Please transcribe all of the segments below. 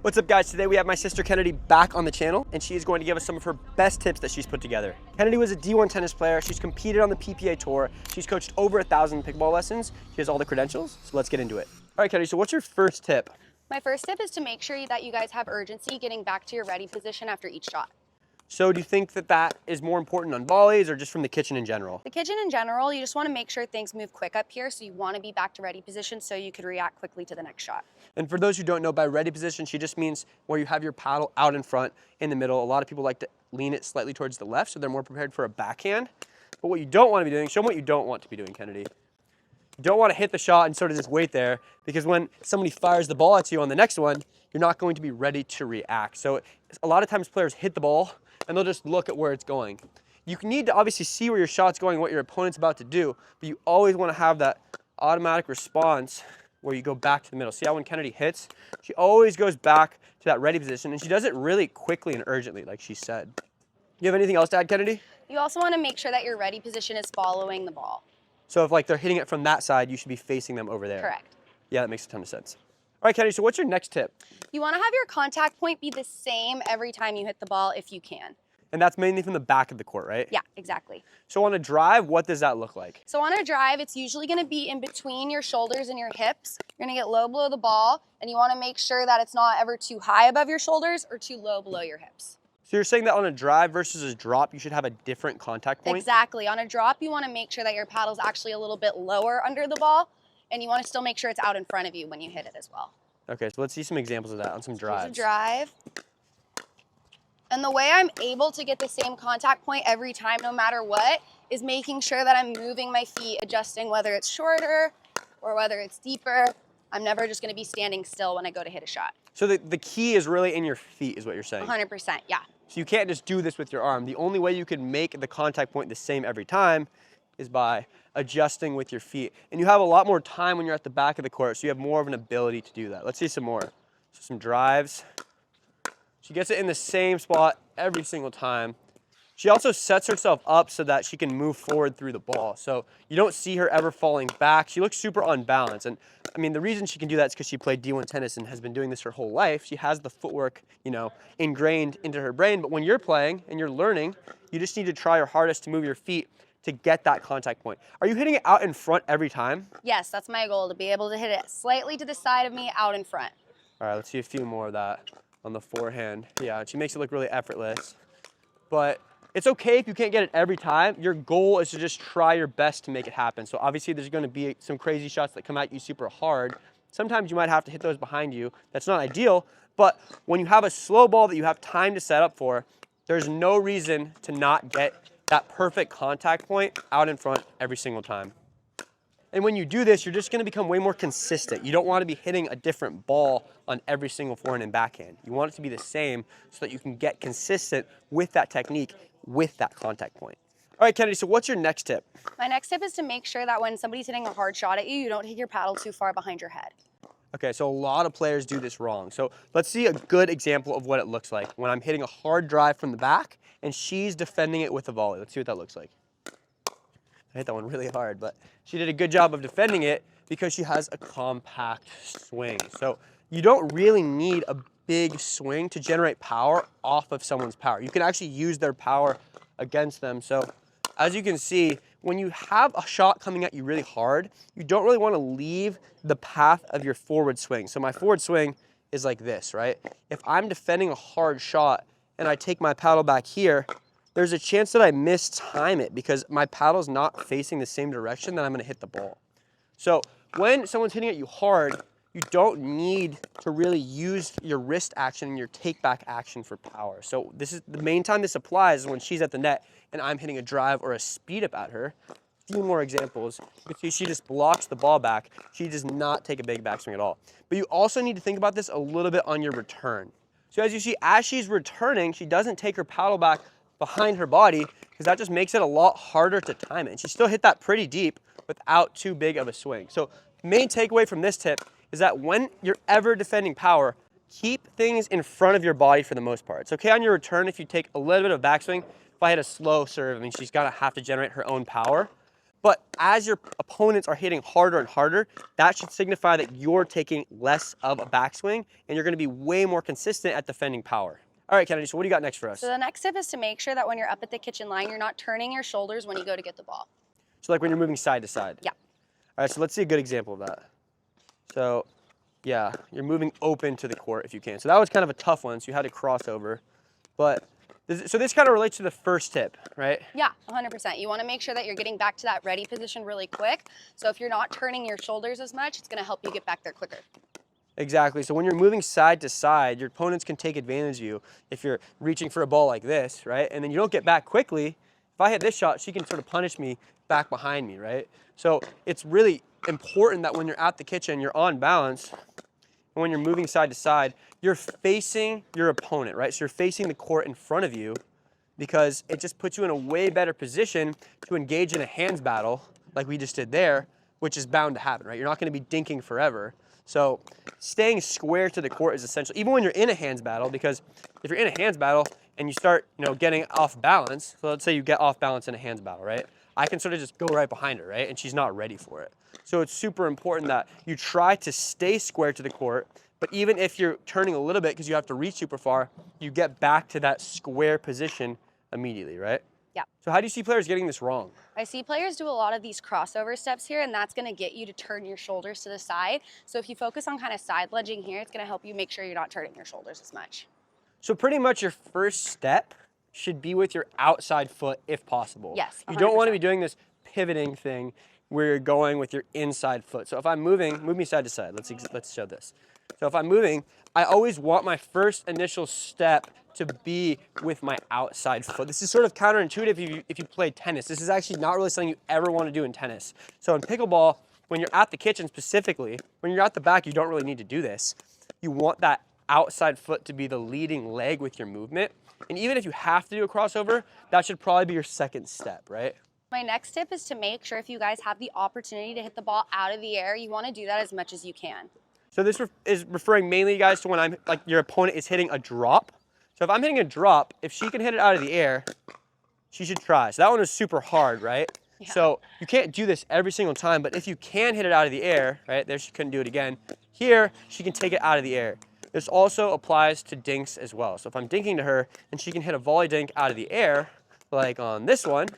What's up guys, today we have my sister Kennedy back on the channel and she is going to give us some of her best tips that she's put together. Kennedy was a D1 tennis player, she's competed on the PPA tour, she's coached over 1,000 pickleball lessons, she has all the credentials, so let's get into it. All right Kennedy, so what's your first tip? My first tip is to make sure that you guys have urgency getting back to your ready position after each shot. So do you think that that is more important on volleys or just from the kitchen in general? The kitchen in general, you just want to make sure things move quick up here, so you want to be back to ready position so you could react quickly to the next shot. And for those who don't know, by ready position, she just means where you have your paddle out in front, in the middle. A lot of people like to lean it slightly towards the left so they're more prepared for a backhand. But what you don't want to be doing, show them what you don't want to be doing, Kennedy. You don't want to hit the shot and sort of just wait there, because when somebody fires the ball at you on the next one, you're not going to be ready to react. So a lot of times players hit the ball and they'll just look at where it's going. You need to obviously see where your shot's going, what your opponent's about to do, but you always want to have that automatic response where you go back to the middle. See how when Kennedy hits, she always goes back to that ready position, and she does it really quickly and urgently, like she said. You have anything else to add, Kennedy? You also want to make sure that your ready position is following the ball. So if like they're hitting it from that side, you should be facing them over there. Correct. Yeah, that makes a ton of sense. All right, Kennedy, so what's your next tip? You want to have your contact point be the same every time you hit the ball if you can. And that's mainly from the back of the court, right? Yeah, exactly. So on a drive, what does that look like? So on a drive, it's usually going to be in between your shoulders and your hips. You're going to get low below the ball, and you want to make sure that it's not ever too high above your shoulders or too low below your hips. So you're saying that on a drive versus a drop, you should have a different contact point? Exactly. On a drop, you want to make sure that your paddle's actually a little bit lower under the ball, and you want to still make sure it's out in front of you when you hit it as well. Okay, so let's see some examples of that on some drives. Here's a drive. And the way I'm able to get the same contact point every time, no matter what, is making sure that I'm moving my feet, adjusting whether it's shorter or whether it's deeper. I'm never just going to be standing still when I go to hit a shot. So the key is really in your feet is what you're saying? 100%, yeah. So you can't just do this with your arm. The only way you can make the contact point the same every time is by adjusting with your feet. And you have a lot more time when you're at the back of the court, so you have more of an ability to do that. Let's see some more. So some drives. She gets it in the same spot every single time. She also sets herself up so that she can move forward through the ball. So you don't see her ever falling back. She looks super unbalanced. And I mean, the reason she can do that is because she played D1 tennis and has been doing this her whole life. She has the footwork, you know, ingrained into her brain. But when you're playing and you're learning, you just need to try your hardest to move your feet to get that contact point. Are you hitting it out in front every time? Yes, that's my goal, to be able to hit it slightly to the side of me, out in front. All right, let's see a few more of that on the forehand. Yeah, she makes it look really effortless. But it's okay if you can't get it every time. Your goal is to just try your best to make it happen. So obviously there's gonna be some crazy shots that come at you super hard. Sometimes you might have to hit those behind you. That's not ideal, but when you have a slow ball that you have time to set up for, there's no reason to not get that perfect contact point out in front every single time. And when you do this, you're just gonna become way more consistent. You don't wanna be hitting a different ball on every single forehand and backhand. You want it to be the same so that you can get consistent with that technique, with that contact point. All right, Kennedy, so what's your next tip? My next tip is to make sure that when somebody's hitting a hard shot at you, you don't take your paddle too far behind your head. Okay, so a lot of players do this wrong. So let's see a good example of what it looks like when I'm hitting a hard drive from the back and she's defending it with a volley. Let's see what that looks like. I hit that one really hard, but she did a good job of defending it because she has a compact swing. So you don't really need a big swing to generate power off of someone's power. You can actually use their power against them. So as you can see, when you have a shot coming at you really hard, you don't really want to leave the path of your forward swing. So my forward swing is like this, right? If I'm defending a hard shot and I take my paddle back here, there's a chance that I mistime it because my paddle's not facing the same direction that I'm gonna hit the ball. So when someone's hitting at you hard, you don't need to really use your wrist action and your take back action for power. So this is the main time this applies is when she's at the net and I'm hitting a drive or a speed up at her. A few more examples. You can see she just blocks the ball back. She does not take a big backswing at all. But you also need to think about this a little bit on your return. So as you see, as she's returning, she doesn't take her paddle back behind her body because that just makes it a lot harder to time it. And she still hit that pretty deep without too big of a swing. So main takeaway from this tip is that when you're ever defending power, keep things in front of your body for the most part. It's okay on your return if you take a little bit of backswing. If I hit a slow serve, I mean, she's gonna have to generate her own power. But as your opponents are hitting harder and harder, that should signify that you're taking less of a backswing and you're gonna be way more consistent at defending power. All right, Kennedy, so what do you got next for us? So the next tip is to make sure that when you're up at the kitchen line, you're not turning your shoulders when you go to get the ball. So like when you're moving side to side? Yeah. All right, so let's see a good example of that. So yeah, you're moving open to the court if you can. So that was kind of a tough one, so you had to cross over. But so this kind of relates to the first tip, right? Yeah, 100%. You want to make sure that you're getting back to that ready position really quick. So if you're not turning your shoulders as much, it's going to help you get back there quicker. Exactly. So when you're moving side to side, your opponents can take advantage of you if you're reaching for a ball like this, right? And then you don't get back quickly. If I hit this shot, she can sort of punish me back behind me, right? So it's really important that when you're at the kitchen, you're on balance. And when you're moving side to side, you're facing your opponent, right? So you're facing the court in front of you because it just puts you in a way better position to engage in a hands battle like we just did there, which is bound to happen, right? You're not going to be dinking forever. So staying square to the court is essential, even when you're in a hands battle, because if you're in a hands battle and you start, getting off balance, so let's say you get off balance in a hands battle, right? I can sort of just go right behind her, right? And she's not ready for it. So it's super important that you try to stay square to the court, but even if you're turning a little bit because you have to reach super far, you get back to that square position immediately, right? Yeah. So how do you see players getting this wrong? I see players do a lot of these crossover steps here, and that's going to get you to turn your shoulders to the side. So if you focus on kind of side ledging here, it's going to help you make sure you're not turning your shoulders as much. So pretty much your first step should be with your outside foot if possible. Yes, 100%. You don't want to be doing this pivoting thing where you're going with your inside foot. So if I'm moving, move me side to side. Let's show this. So if I'm moving, I always want my first initial step to be with my outside foot. This is sort of counterintuitive if you play tennis. This is actually not really something you ever want to do in tennis. So in pickleball, when you're at the kitchen specifically, when you're at the back, you don't really need to do this. You want that outside foot to be the leading leg with your movement. And even if you have to do a crossover, that should probably be your second step, right? My next tip is to make sure if you guys have the opportunity to hit the ball out of the air, you want to do that as much as you can. So this is referring mainly, guys, to when your opponent is hitting a drop. So if I'm hitting a drop, if she can hit it out of the air, she should try. So that one is super hard, right? Yeah. So you can't do this every single time, but if you can hit it out of the air, right? There she couldn't do it again. Here, she can take it out of the air. This also applies to dinks as well. So if I'm dinking to her and she can hit a volley dink out of the air, like on this one,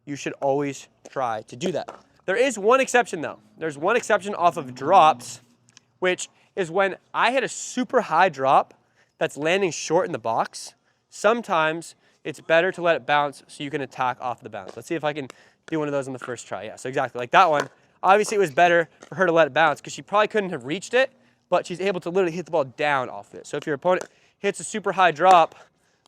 you should always try to do that. There is one exception though. There's one exception off of drops, which is when I hit a super high drop that's landing short in the box. Sometimes it's better to let it bounce so you can attack off the bounce. Let's see if I can do one of those on the first try. Yeah, so exactly like that one. Obviously it was better for her to let it bounce because she probably couldn't have reached it, but she's able to literally hit the ball down off it. So if your opponent hits a super high drop,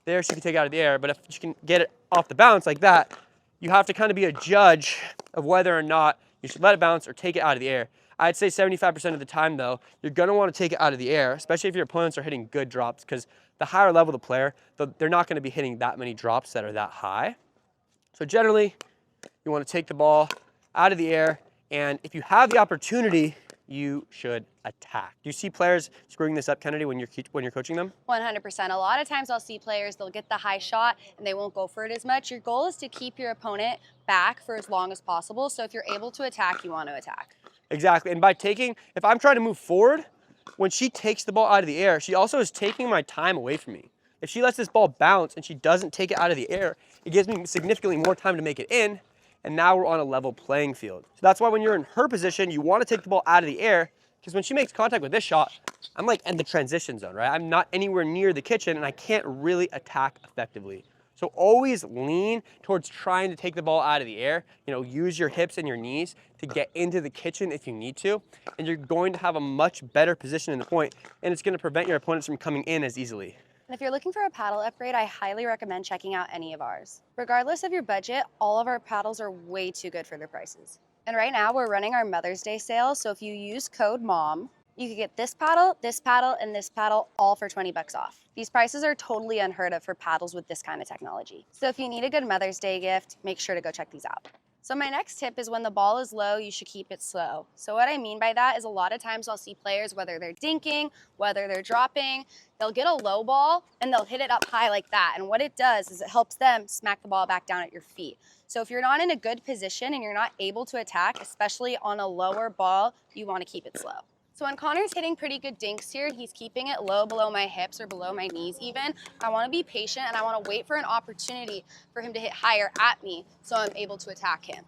there she can take it out of the air, but if she can get it off the bounce like that, you have to kind of be a judge of whether or not you should let it bounce or take it out of the air. I'd say 75% of the time though, you're gonna wanna take it out of the air, especially if your opponents are hitting good drops, because the higher level the player, they're not gonna be hitting that many drops that are that high. So generally, you wanna take the ball out of the air, and if you have the opportunity, you should attack. Do you see players screwing this up, Kennedy, when you're coaching them? 100%. A lot of times I'll see players, they'll get the high shot and they won't go for it as much. Your goal is to keep your opponent back for as long as possible. So if you're able to attack, you want to attack. Exactly. And by taking, if I'm trying to move forward, when she takes the ball out of the air, she also is taking my time away from me. If she lets this ball bounce and she doesn't take it out of the air, it gives me significantly more time to make it in. And now we're on a level playing field. So that's why when you're in her position, you want to take the ball out of the air, because when she makes contact with this shot, I'm like in the transition zone, right? I'm not anywhere near the kitchen and I can't really attack effectively. So always lean towards trying to take the ball out of the air. Use your hips and your knees to get into the kitchen if you need to, and you're going to have a much better position in the point, and it's going to prevent your opponents from coming in as easily. And if you're looking for a paddle upgrade, I highly recommend checking out any of ours. Regardless of your budget, all of our paddles are way too good for their prices. And right now we're running our Mother's Day sale, so if you use code MOM, you can get this paddle, and this paddle all for 20 bucks off. These prices are totally unheard of for paddles with this kind of technology. So if you need a good Mother's Day gift, make sure to go check these out. So my next tip is when the ball is low, you should keep it slow. So what I mean by that is a lot of times I'll see players, whether they're dinking, whether they're dropping, they'll get a low ball and they'll hit it up high like that. And what it does is it helps them smack the ball back down at your feet. So if you're not in a good position and you're not able to attack, especially on a lower ball, you want to keep it slow. So when Connor's hitting pretty good dinks here and he's keeping it low below my hips or below my knees even, I want to be patient and I want to wait for an opportunity for him to hit higher at me so I'm able to attack him,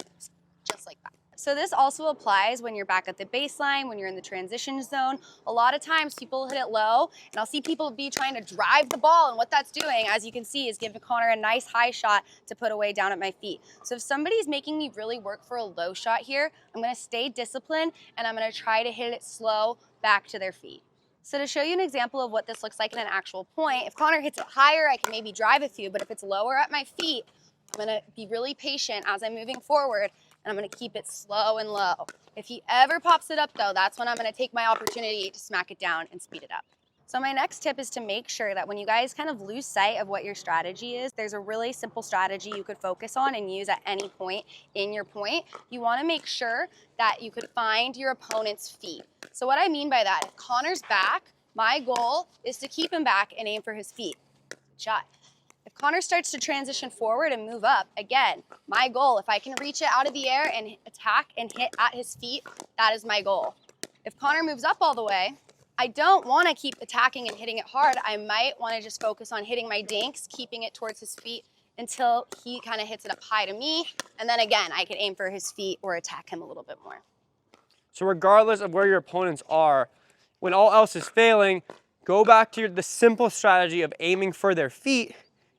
just like that. So this also applies when you're back at the baseline, when you're in the transition zone. A lot of times people hit it low and I'll see people be trying to drive the ball, and what that's doing, as you can see, is giving Connor a nice high shot to put away down at my feet. So if somebody's making me really work for a low shot here, I'm gonna stay disciplined and I'm gonna try to hit it slow back to their feet. So to show you an example of what this looks like in an actual point, if Connor hits it higher, I can maybe drive a few, but if it's lower at my feet, I'm gonna be really patient as I'm moving forward, and I'm gonna keep it slow and low. If he ever pops it up though, that's when I'm gonna take my opportunity to smack it down and speed it up. So my next tip is to make sure that when you guys kind of lose sight of what your strategy is, there's a really simple strategy you could focus on and use at any point in your point. You wanna make sure that you could find your opponent's feet. So what I mean by that, if Connor's back, my goal is to keep him back and aim for his feet. Shot. If Connor starts to transition forward and move up, again, my goal, if I can reach it out of the air and attack and hit at his feet, that is my goal. If Connor moves up all the way, I don't want to keep attacking and hitting it hard. I might want to just focus on hitting my dinks, keeping it towards his feet until he kind of hits it up high to me. And then again, I could aim for his feet or attack him a little bit more. So regardless of where your opponents are, when all else is failing, go back to the simple strategy of aiming for their feet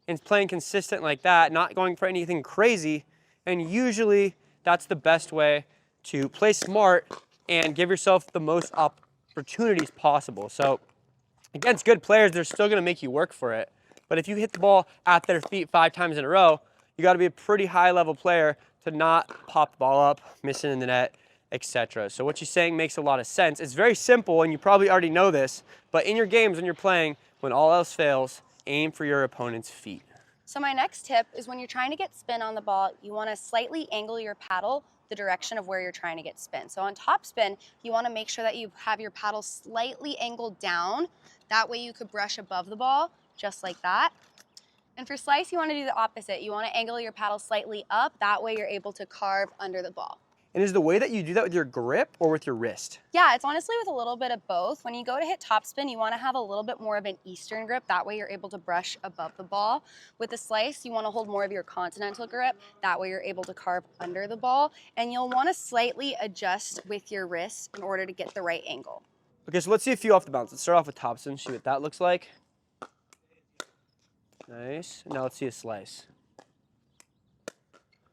and playing consistent like that, not going for anything crazy. And usually that's the best way to play smart and give yourself the most opportunities possible. So against good players, they're still gonna make you work for it. But if you hit the ball at their feet 5 times in a row, you gotta be a pretty high level player to not pop the ball up, miss it in the net, etc. So what you're saying makes a lot of sense. It's very simple and you probably already know this, but in your games when you're playing, when all else fails, aim for your opponent's feet. So my next tip is when you're trying to get spin on the ball, you want to slightly angle your paddle the direction of where you're trying to get spin. So on top spin, you want to make sure that you have your paddle slightly angled down. That way you could brush above the ball, just like that. And for slice, you want to do the opposite. You want to angle your paddle slightly up. That way you're able to carve under the ball. And is the way that you do that with your grip or with your wrist? Yeah, it's honestly with a little bit of both. When you go to hit topspin, you want to have a little bit more of an Eastern grip. That way you're able to brush above the ball. With the slice, you want to hold more of your continental grip. That way you're able to carve under the ball. And you'll want to slightly adjust with your wrist in order to get the right angle. Okay, so let's see a few off the bounce. Let's start off with topspin, see what that looks like. Nice. Now let's see a slice.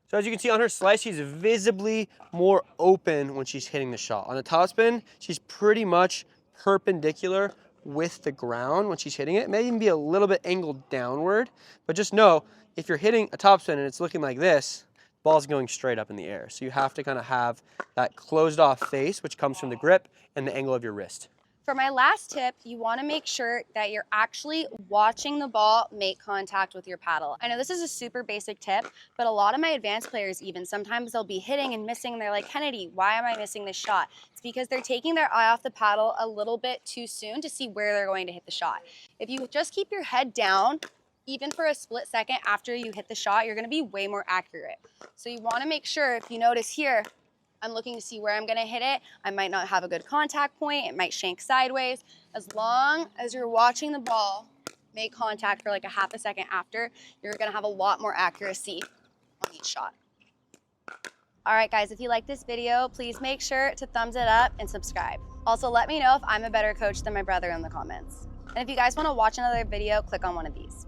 So as you can see on her slice, she's visibly more open when she's hitting the shot. On the topspin, she's pretty much perpendicular with the ground when she's hitting it. It may even be a little bit angled downward, but just know if you're hitting a topspin and it's looking like this, the ball's going straight up in the air. So you have to kind of have that closed off face, which comes from the grip and the angle of your wrist. For my last tip, you want to make sure that you're actually watching the ball make contact with your paddle. I know this is a super basic tip, but a lot of my advanced players even, sometimes they'll be hitting and missing. And they're like, Kennedy, why am I missing this shot? It's because they're taking their eye off the paddle a little bit too soon to see where they're going to hit the shot. If you just keep your head down, even for a split second after you hit the shot, you're going to be way more accurate. So you want to make sure, if you notice here, I'm looking to see where I'm gonna hit it. I might not have a good contact point. It might shank sideways. As long as you're watching the ball make contact for like a half a second after, you're gonna have a lot more accuracy on each shot. All right, guys, if you like this video, please make sure to thumbs it up and subscribe. Also, let me know if I'm a better coach than my brother in the comments. And if you guys wanna watch another video, click on one of these.